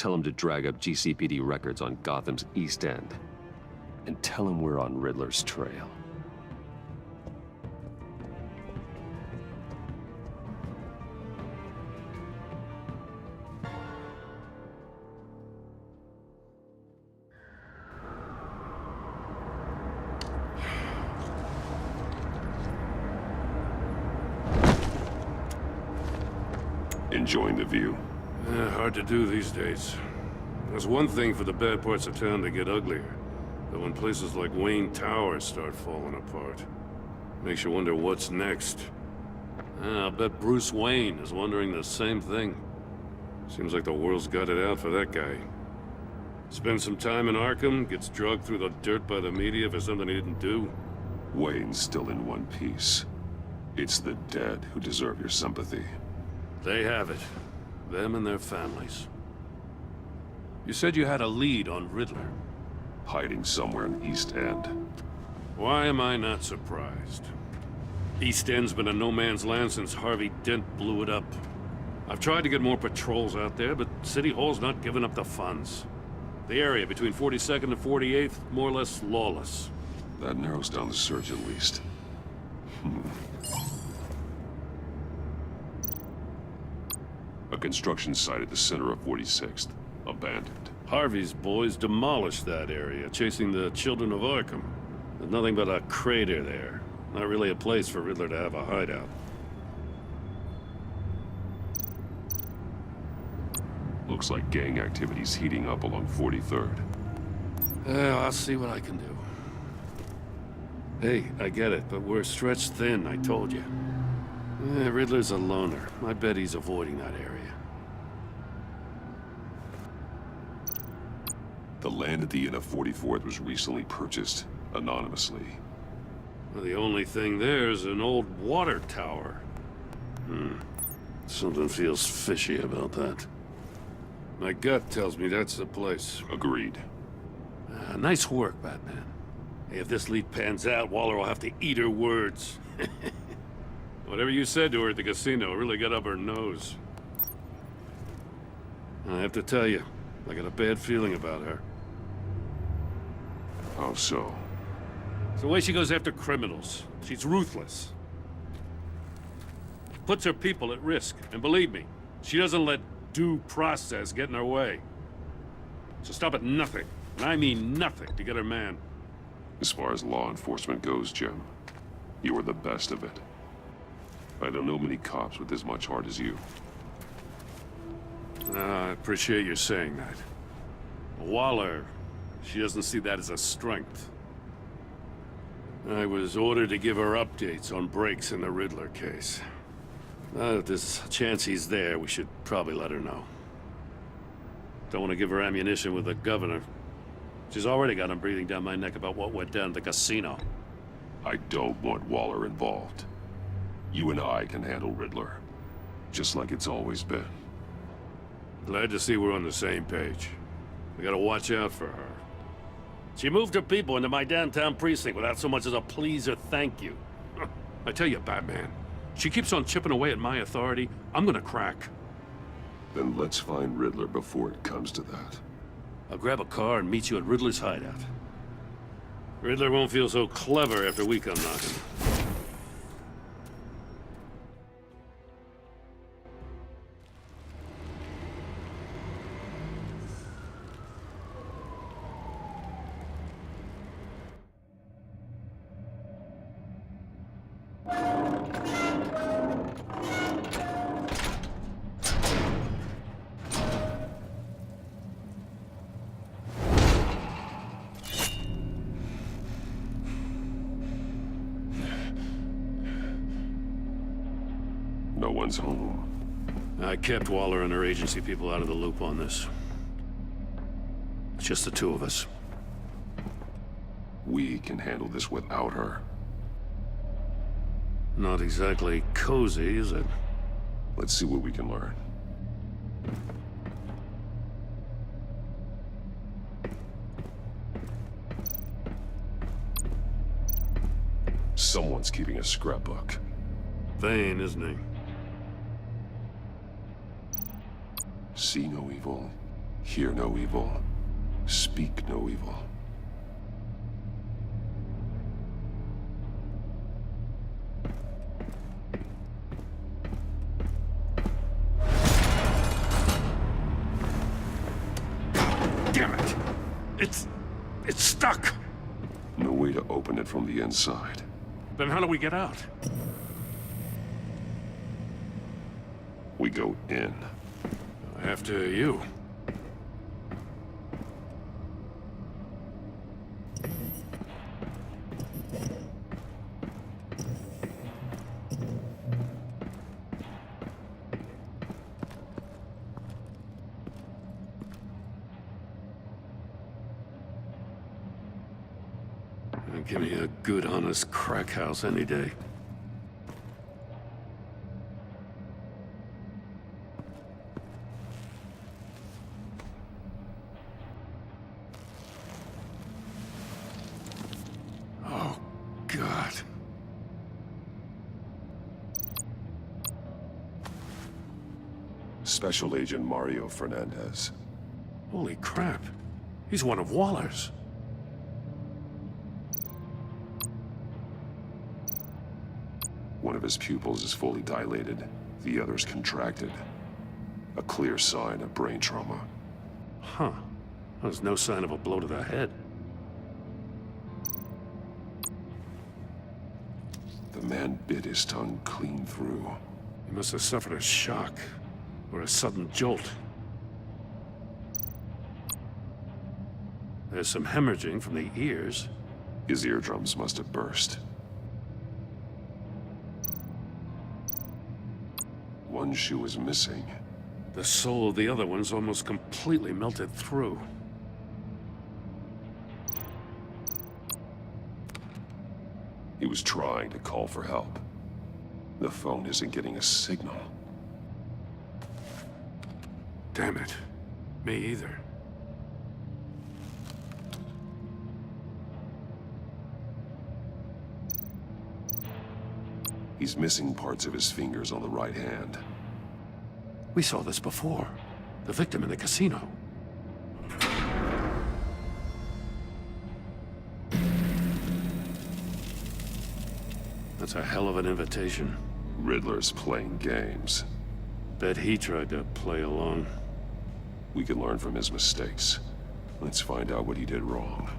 Tell him to drag up GCPD records on Gotham's East End. And tell him we're on Riddler's trail. Enjoying the view? Hard to do these days. There's one thing for the bad parts of town to get uglier. But when places like Wayne Tower start falling apart, makes you wonder what's next. I'll bet Bruce Wayne is wondering the same thing. Seems like the world's got it out for that guy. Spends some time in Arkham, gets drugged through the dirt by the media for something he didn't do. Wayne's still in one piece. It's the dead who deserve your sympathy. They have it. Them and their families. You said you had a lead on Riddler. Hiding somewhere in East End. Why am I not surprised? East End's been a no-man's land since Harvey Dent blew it up. I've tried to get more patrols out there, but City Hall's not giving up the funds. The area between 42nd and 48th, more or less lawless. That narrows down the search at least. A construction site at the center of 46th. Abandoned. Harvey's boys demolished that area, chasing the children of Arkham. There's nothing but a crater there. Not really a place for Riddler to have a hideout. Looks like gang activity's heating up along 43rd. I'll see what I can do. Hey, I get it, but we're stretched thin, I told you. Riddler's a loner. I bet he's avoiding that area. The land at the end of 44th was recently purchased, anonymously. Well, the only thing there is an old water tower. Something feels fishy about that. My gut tells me that's the place. Agreed. Nice work, Batman. Hey, if this lead pans out, Waller will have to eat her words. Whatever you said to her at the casino really got up her nose. I have to tell you, I got a bad feeling about her. How so? It's the way she goes after criminals. She's ruthless. Puts her people at risk. And believe me, she doesn't let due process get in her way. So stop at nothing, and I mean nothing, to get her man. As far as law enforcement goes, Jim, you are the best of it. I don't know many cops with as much heart as you. I appreciate you saying that. Waller, she doesn't see that as a strength. I was ordered to give her updates on breaks in the Riddler case. If there's a chance he's there, we should probably let her know. Don't want to give her ammunition with the governor. She's already got him breathing down my neck about what went down at the casino. I don't want Waller involved. You and I can handle Riddler, just like it's always been. Glad to see we're on the same page. We gotta watch out for her. She moved her people into my downtown precinct without so much as a please or thank you. I tell you, Batman, she keeps on chipping away at my authority, I'm gonna crack. Then let's find Riddler before it comes to that. I'll grab a car and meet you at Riddler's hideout. Riddler won't feel so clever after we come knocking. No one's home. I kept Waller and her agency people out of the loop on this. It's just the two of us. We can handle this without her. Not exactly cozy, is it? Let's see what we can learn. Someone's keeping a scrapbook. Vain, isn't he? See no evil, Hear no evil. Speak no evil. Damn it! It's stuck! No way to open it from the inside. Then how do we get out? We go in. After you. Give me a good, honest crack house any day. Oh, God. Special Agent Mario Fernandez. Holy crap. He's one of Waller's. One of his pupils is fully dilated, the other's contracted. A clear sign of brain trauma. Huh. There's no sign of a blow to the head. The man bit his tongue clean through. He must have suffered a shock, or a sudden jolt. There's some hemorrhaging from the ears. His eardrums must have burst. One shoe is missing. The sole of the other one's almost completely melted through. He was trying to call for help. The phone isn't getting a signal. Damn it. Me either. He's missing parts of his fingers on the right hand. We saw this before. The victim in the casino. That's a hell of an invitation. Riddler's playing games. Bet he tried to play along. We can learn from his mistakes. Let's find out what he did wrong.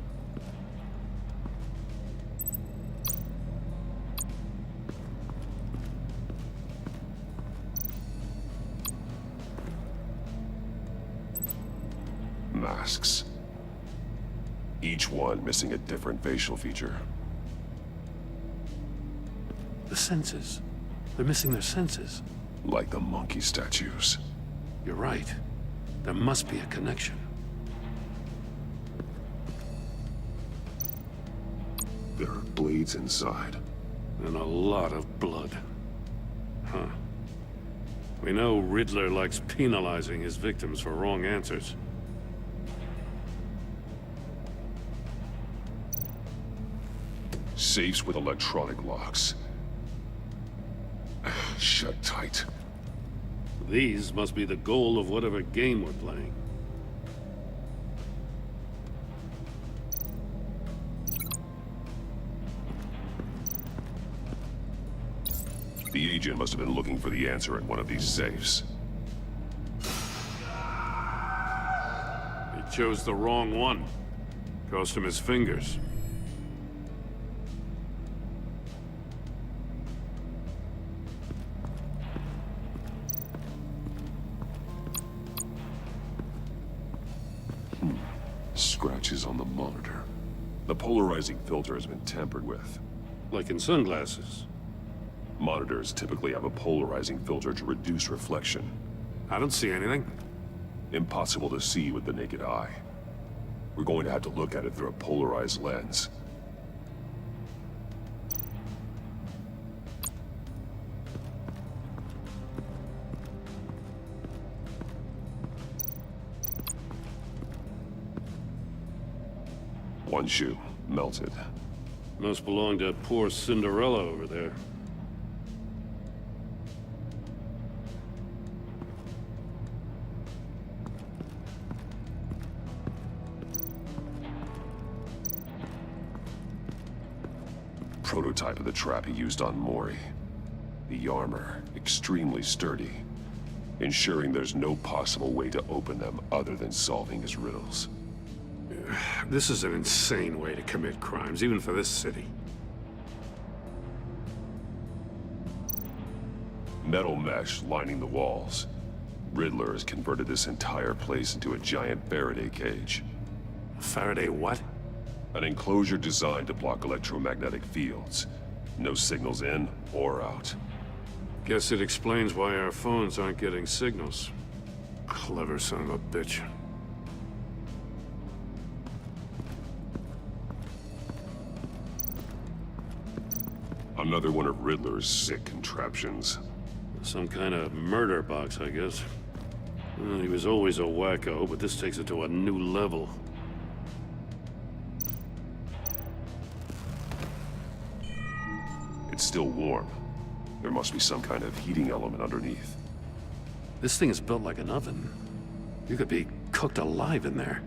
Masks. Each one missing a different facial feature. The senses. They're missing their senses. Like the monkey statues. You're right. There must be a connection. There are blades inside. And a lot of blood. Huh. We know Riddler likes penalizing his victims for wrong answers. Safes with electronic locks. Shut tight. These must be the goal of whatever game we're playing. The agent must have been looking for the answer in one of these safes. He chose the wrong one. Cost him his fingers. Scratches on the monitor. The polarizing filter has been tampered with. Like in sunglasses. Monitors typically have a polarizing filter to reduce reflection. I don't see anything. Impossible to see with the naked eye. We're going to have to look at it through a polarized lens. One shoe, melted. Must belong to poor Cinderella over there. prototype of the trap he used on Mori. The armor, extremely sturdy, ensuring there's no possible way to open them other than solving his riddles. This is an insane way to commit crimes, even for this city. Metal mesh lining the walls. Riddler has converted this entire place into a giant Faraday cage. Faraday what? An enclosure designed to block electromagnetic fields. No signals in or out. Guess it explains why our phones aren't getting signals. Clever son of a bitch. Another one of Riddler's sick contraptions. Some kind of murder box, I guess. Well, he was always a wacko, but this takes it to a new level. It's still warm. There must be some kind of heating element underneath. This thing is built like an oven. You could be cooked alive in there.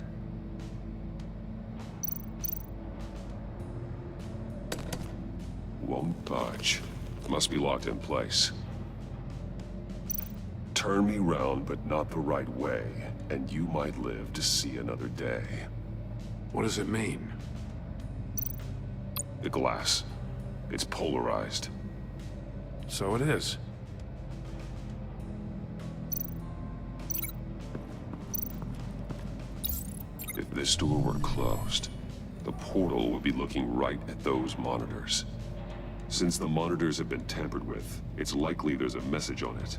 Won't budge. Must be locked in place. Turn me round, but not the right way, and you might live to see another day. What does it mean? The glass. It's polarized. So it is. If this door were closed, the portal would be looking right at those monitors. Since the monitors have been tampered with, it's likely there's a message on it.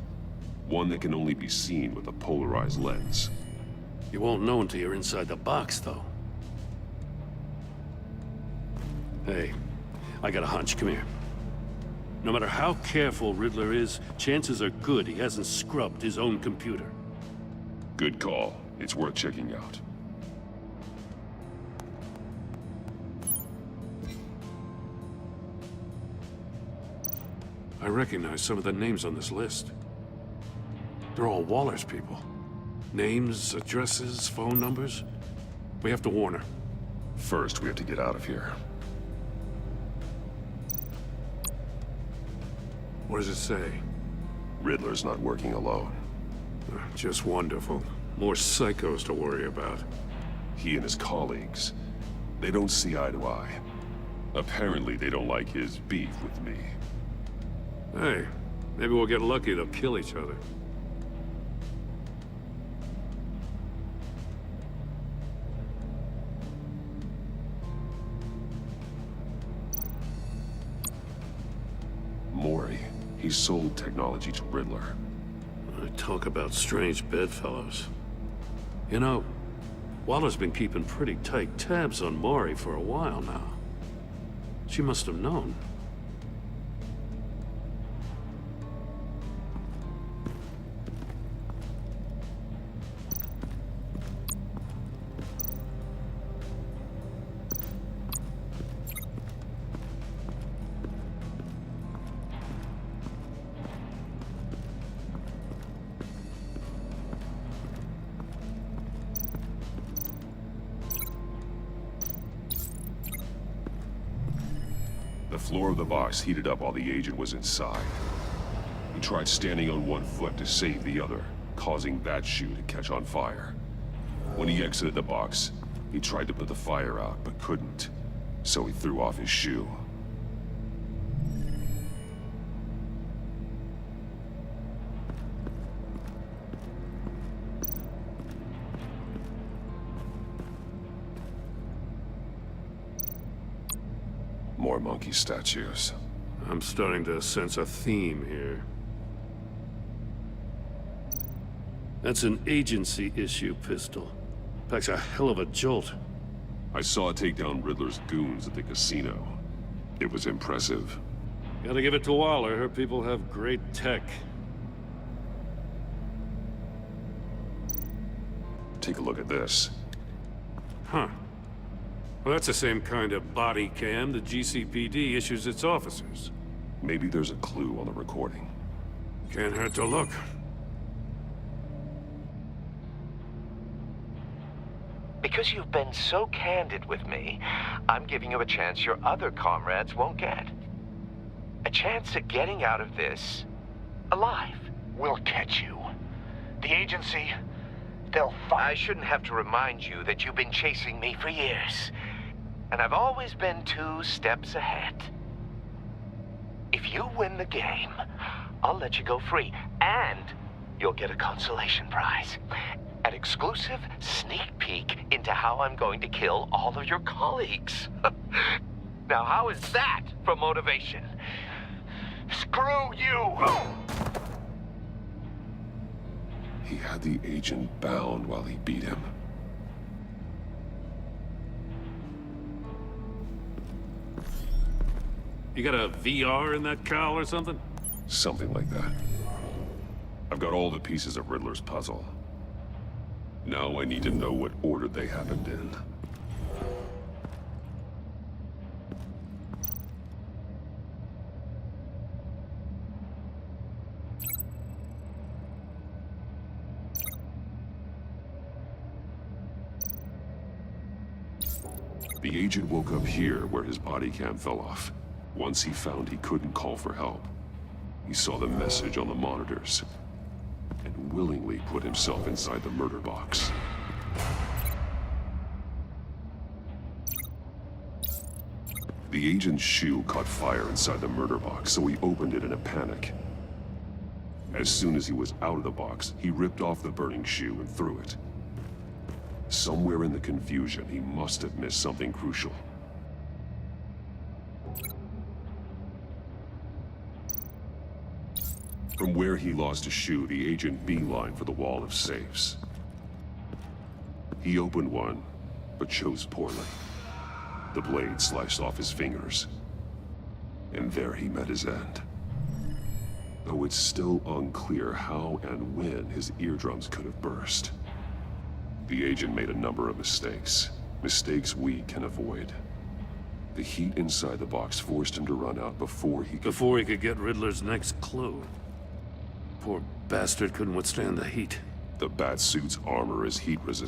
One that can only be seen with a polarized lens. You won't know until you're inside the box, though. Hey, I got a hunch. Come here. No matter how careful Riddler is, chances are good he hasn't scrubbed his own computer. Good call. It's worth checking out. I recognize some of the names on this list. They're all Waller's people. Names, addresses, phone numbers. We have to warn her. First, we have to get out of here. What does it say? Riddler's not working alone. Just wonderful. More psychos to worry about. He and his colleagues, they don't see eye to eye. Apparently, they don't like his beef with me. Hey, maybe we'll get lucky to kill each other. Mori, he sold technology to Riddler. I talk about strange bedfellows. You know, Waller's been keeping pretty tight tabs on Mori for a while now. She must have known. The floor of the box heated up while the agent was inside. He tried standing on one foot to save the other, causing that shoe to catch on fire. When he exited the box, he tried to put the fire out, but couldn't, so he threw off his shoe. More monkey statues. I'm starting to sense a theme here. That's an agency issue pistol. Packs a hell of a jolt. I saw it take down Riddler's goons at the casino. It was impressive. Gotta give it to Waller. Her people have great tech. Take a look at this. Huh. Well, that's the same kind of body cam the GCPD issues its officers. Maybe there's a clue on the recording. Can't hurt to look. Because you've been so candid with me, I'm giving you a chance your other comrades won't get. A chance at getting out of this alive. We'll catch you. The agency, they'll find... I shouldn't have to remind you that you've been chasing me for years. And I've always been 2 steps ahead. If you win the game, I'll let you go free. And you'll get a consolation prize. An exclusive sneak peek into how I'm going to kill all of your colleagues. Now, how is that for motivation? Screw you! He had the agent bound while he beat him. You got a VR in that cowl or something? Something like that. I've got all the pieces of Riddler's puzzle. Now I need to know what order they happened in. The agent woke up here where his body cam fell off. Once he found he couldn't call for help, he saw the message on the monitors and willingly put himself inside the murder box. The agent's shoe caught fire inside the murder box, so he opened it in a panic. As soon as he was out of the box, he ripped off the burning shoe and threw it. Somewhere in the confusion, he must have missed something crucial. From where he lost a shoe, the agent beelined for the wall of safes. He opened one, but chose poorly. The blade sliced off his fingers. And there he met his end. Though it's still unclear how and when his eardrums could have burst. The agent made a number of mistakes. Mistakes we can avoid. The heat inside the box forced him to run out before he Could get Riddler's next clue. Poor bastard couldn't withstand the heat. The Batsuit's armor is heat resistant.